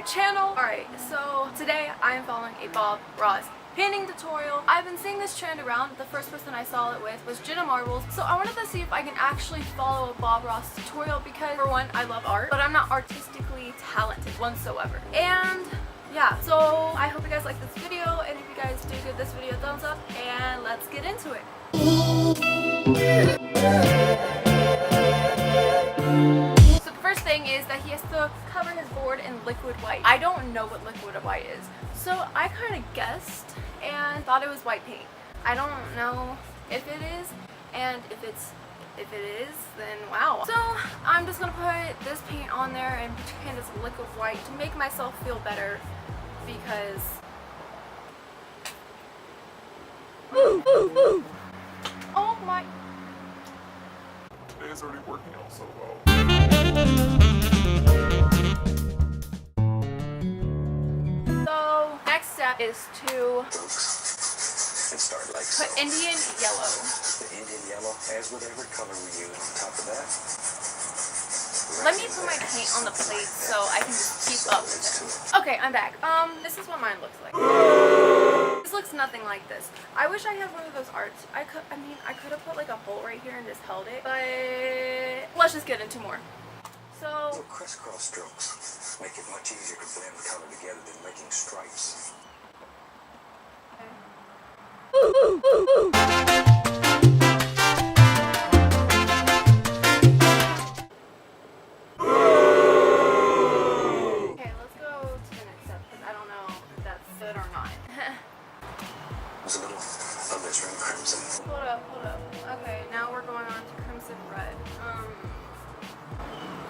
channel. Alright, so today I am following a Bob Ross painting tutorial. I've been seeing this trend around. The first person I saw it with was Jenna Marbles, so I wanted to see if I can actually follow a Bob Ross tutorial because, for one, I love art, but I'm not artistically talented whatsoever. And yeah, so I hope you guys like this video, and if you guys do, give this video a thumbs up, and let's get into it. So the first thing is that he has to cover his board in liquid white. I don't know what liquid white is, so I kind of guessed and thought it was white paint. I don't know if it is, and if it is, then wow. So I'm just gonna put this paint on there and pretend it's liquid white to make myself feel better, because oh my, Today is already working out so well. So next step is to And start like put so. Indian yellow. The Indian yellow, as with every color we use on top of that. Let me put my paint on the plate so I can just keep up with it. Okay, I'm back. This is what mine looks like. This looks nothing like this. I wish I had one of those arts. I could have put like a hole right here and just held it, but let's just get into more. So Little crisscross strokes make it much easier to blend color together than making stripes. okay, let's go to the next step because I don't know if that's good or not. There's a little of this red crimson. Hold up. Okay, now we're going on to crimson red.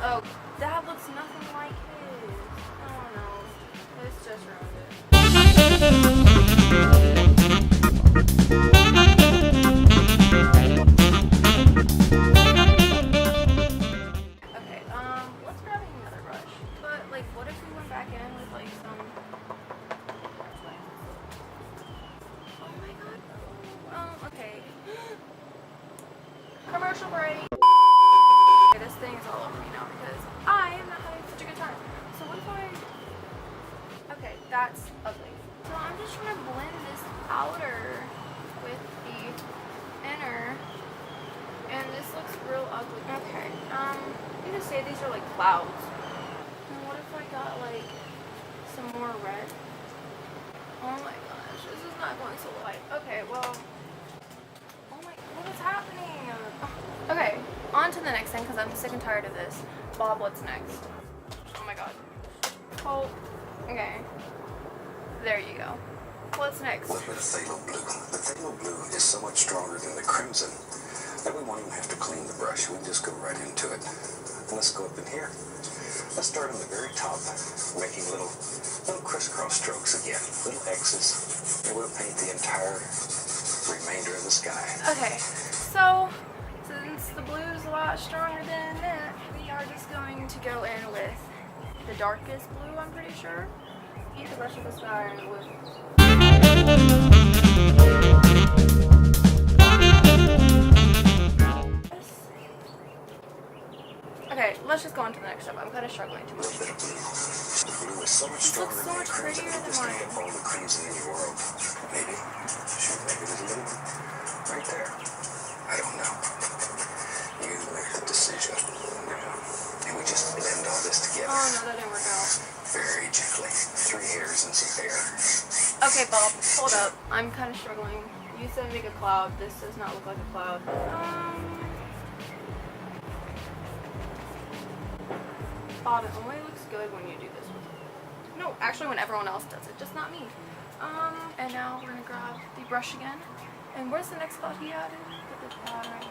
Oh, that looks nothing like his. Oh no, this just ruined it. Okay, let's grab another brush. But like, what if we went back in with like some? Oh my god. Okay. Commercial break. Okay, this thing is all over me now because I am not having such a good time. So what if I... Okay, that's ugly. So I'm just trying to blend this outer with the inner, and this looks real ugly. Okay, I'm gonna say these are like clouds. And what if I got like some more red? Oh my gosh, this is not going so light. Okay, well, oh my, what is happening? Okay, on to the next thing because I'm sick and tired of this. Bob, what's next? Oh my god. Oh, okay. There you go. What's next? With the phthalo blue. The phthalo blue is so much stronger than the crimson that we won't even have to clean the brush. We can just go right into it. And let's go up in here. Let's start on the very top, making little crisscross strokes again, little X's, and we'll paint the entire remainder of the sky. Okay, so since the blue is a lot stronger than that, we are just going to go in with the darkest blue, I'm pretty sure. Paint the rest of the sky with... Okay, let's just go on to the next step. I'm kind of struggling too A little much. bit of blue. The blue is so much This looks stronger so than the much crimson. prettier You than just mine. have all the crimson in your world. Maybe. Shoot, maybe there's a little right there. I don't know. You make the decision. And we just blend all this together. Oh no, that didn't work out. Very gently. 3 hairs and some air. Okay, Bob, hold up. I'm kind of struggling. You said make a cloud. This does not look like a cloud. Bob, it only looks good when you do this one. No, actually when everyone else does it, just not me. And now we're gonna grab the brush again. And where's the next spot he added? Put the cloud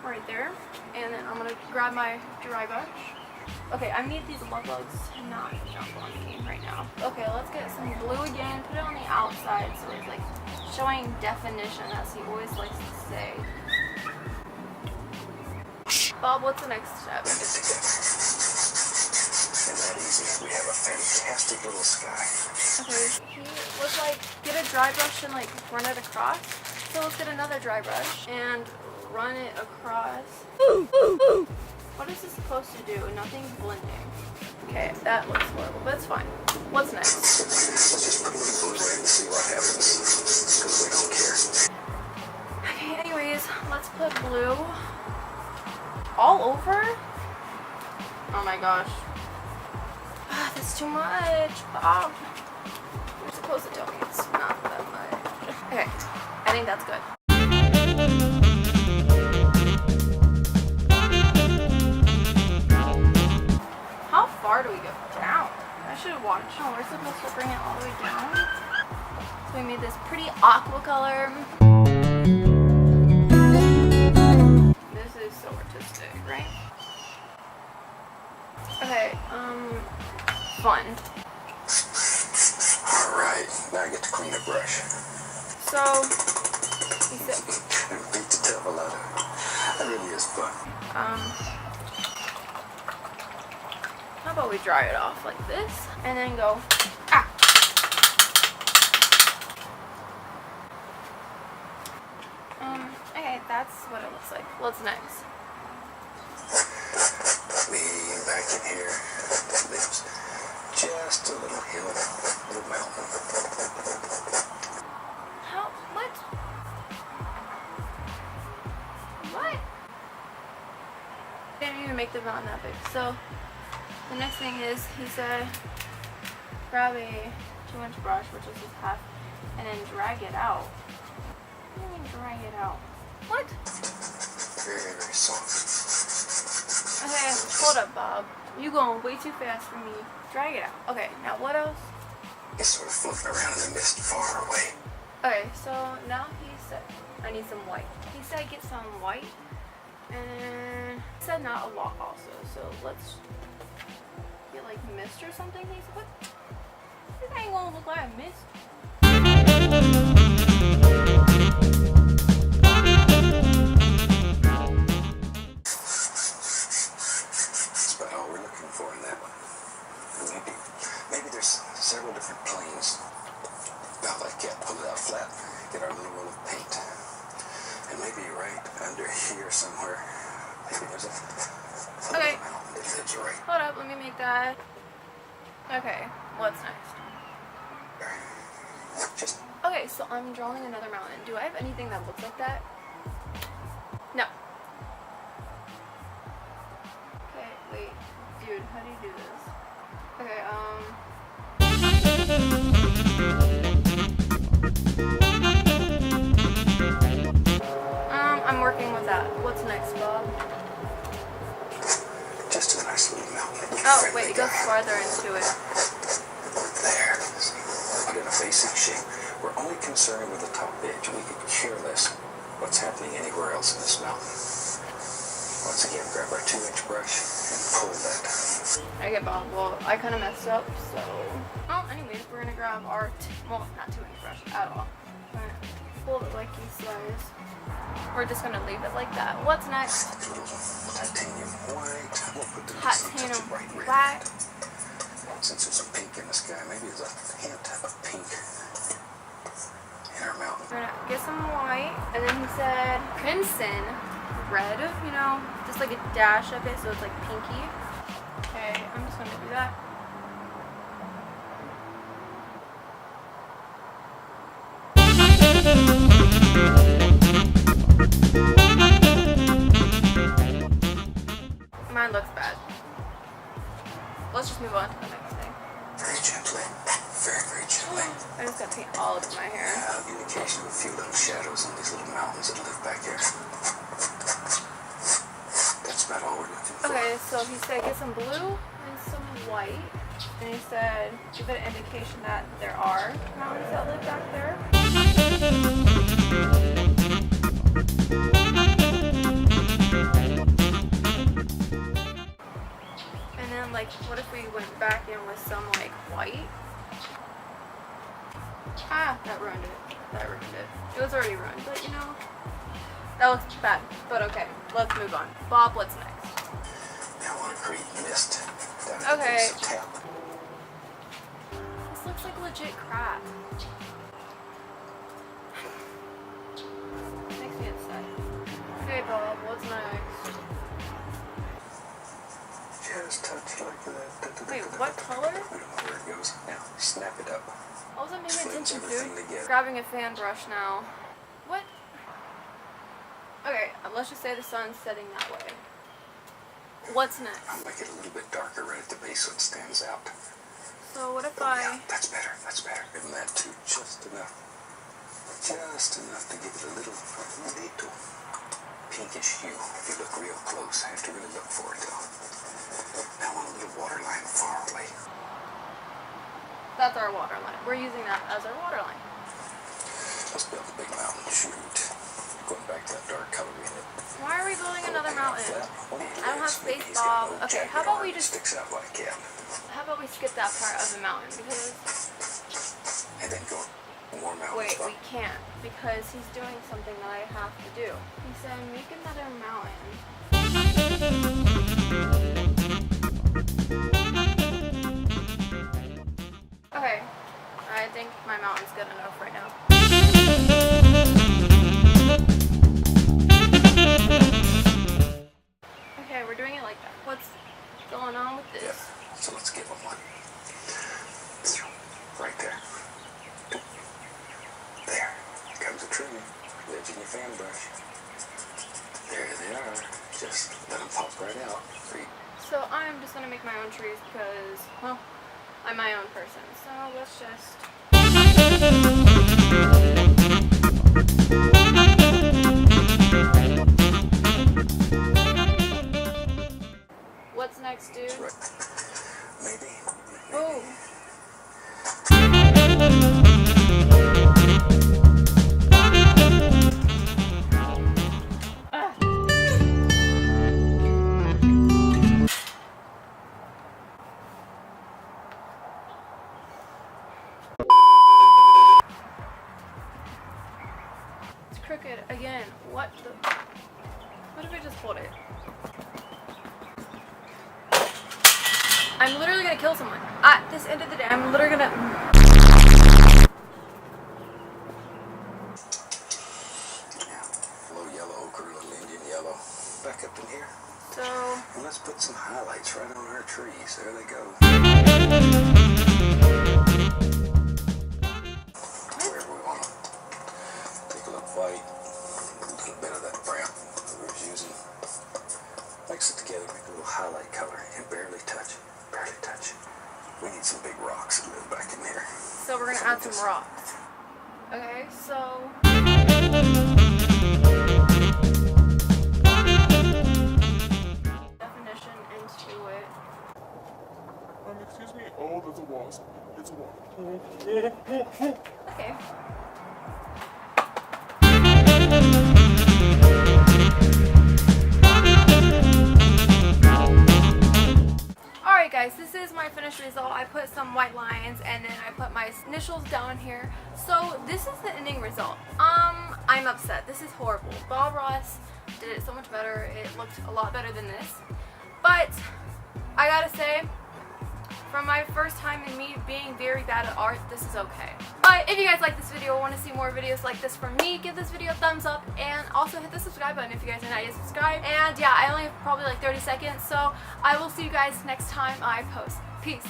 right there. And then I'm gonna grab my dry brush. Okay, I need these love bugs to not jump on me right now. Okay, let's get some blue again. Put it on the outside so it's like showing definition, as he always likes to say. Bob, what's the next step? Blend it together. And that easy, we have a fantastic little sky. Okay, he was like, get a dry brush and like run it across. So let's get another dry brush and run it across. What is this supposed to do? Nothing's blending. Okay, that looks horrible, but it's fine. What's next? Let's just put a little blue in and see what happens. Because we don't care. Okay, anyways, let's put blue all over. Oh my gosh. That's too much. Bob. You're supposed to tell me it's not that much. Okay, I think that's good. How far do we go down? I should have watched. Oh, we're supposed to bring it all the way down. So we made this pretty aqua color. This is so artistic, right? Okay, fun. Alright, now I get to clean the brush. So, he said, And beat the devil out of it. That really is fun. how about we dry it off like this, and then go, ah! Okay, that's what it looks like. What's next? Lean back in here. Lips. Just a little hill, a little mountain. How, what? What? Didn't even make the mountain that big. So, the next thing is, he said, grab a 2-inch brush, which is just half, and then drag it out. What do you mean drag it out? What? Very, very soft. Okay, hold up, Bob. You going way too fast for me. Drag it out. Okay, now what else? It's sort of floating around in the mist far away. Okay, so now he said, I need some white. He said get some white, and he said not a lot also. So let's get like mist or something. He said, what? This ain't gonna look like a mist. That's about all we're looking for in that one. Maybe there's several different planes. About like that, pull it out flat, get our little roll of paint. And maybe right under here somewhere, maybe there's a Okay. mountain that lives right Hold up, let me make that. Okay, what's next? there. Just Okay, so I'm drawing another mountain. Do I have anything that looks like that? No. Okay, wait. Dude, how do you do this? Okay, I'm working with that. What's next, Bob? just a nice little mountain. Oh, wait, it goes farther into it. There. See, put in a basic shape. We're only concerned with the top edge. We could care less what's happening anywhere else in this mountain. Once again, grab our 2-inch brush and pull that. Okay, Bob, well, I kind of messed up, so... Well, anyways, we're gonna grab our, well, not 2-inch brush at all. We're gonna pull it like he says. We're just gonna leave it like that. What's next? A little titanium white. We'll put the Titanium bright red. black. Since there's some pink in the sky, maybe there's a hint of pink in our mountain. We're gonna get some white, and then he said crimson red, you know, just like a dash of it, so it's like pinky. Okay, I'm just gonna do that. Mine looks bad. Let's just move on to the next thing. Very gently. Very, very gently. I just gotta paint all over my hair. Indication of a few little shadows on these little mountains that live back here. That's about all we're looking for. Okay, so he said get some blue and some white. And he said give it an indication that there are mountains that live back there. And then like what if we went back in with some like white? Ah, that ruined it. That ruined it. It was already ruined, but you know, that looks bad. But okay, let's move on. Bob, what's next? Now I want to create mist down at Okay. the base of tap. This looks like legit crap. Makes me upset. Okay, Bob, what's next? Just touch like that. Wait, what color? I don't know where it goes. Now, snap it up. I wasn't paying Blends attention, everything dude. together. Grabbing a fan brush now. What? Okay, let's just say the sun's setting that way. What's next? I'll make it a little bit darker right at the base so it stands out. So what if Oh, I... yeah, that's better. That's better. Give them that too. Just enough. Just enough to give it a little pinkish hue. If you look real close, I have to really look for it though. Now on a little water line far away. That's our water line. We're using that as our water line. Let's build a big mountain. Shoot. Going back to that dark color we had. Why are we building another mountain? I don't have space, He's got Bob. no Okay, jagged how about we arm that just... sticks out like that. How about we skip that part of the mountain? Because... And then go more mountains. Wait, Bob. we can't. Because he's doing something that I have to do. He said, make another mountain. Okay. I think my mountain's good enough right now. Okay, we're doing it like that. What's going on with this? Yep. So let's give them one. Right there. There. Comes a tree. Lives in your fan brush. There they are. Just let them pop right out. Three. So I'm just gonna make my own trees because, well, I'm my own person. So let's just... What's next, dude? Right. Maybe. Oh. It's crooked again. What the... What if I just hold it? I'm literally gonna kill someone. At this end of the day, I'm literally gonna... Yeah. Low yellow ochre, little Indian yellow. Back up in here. So... And let's put some highlights right on our trees. There they go. Wherever we want them. Take a look white. A little bit of that brown that we was using. Mix it together, make a little highlight color, and barely touch. Barely touch. We need some big rocks to live back in here. So we're gonna add some rocks. Okay, so... Definition into it. Excuse me? Oh, there's a wasp. It's a wasp. Okay. Alright guys, this is my finished result. I put some white lines and then I put my initials down here. So this is the ending result. I'm upset. This is horrible. Bob Ross did it so much better. It looked a lot better than this. But I gotta say, from my first time in me being very bad at art, this is okay. But if you guys like this video, want to see more videos like this from me, give this video a thumbs up and also hit the subscribe button if you guys are not yet subscribed. And yeah, I only have probably like 30 seconds, so I will see you guys next time I post. Peace.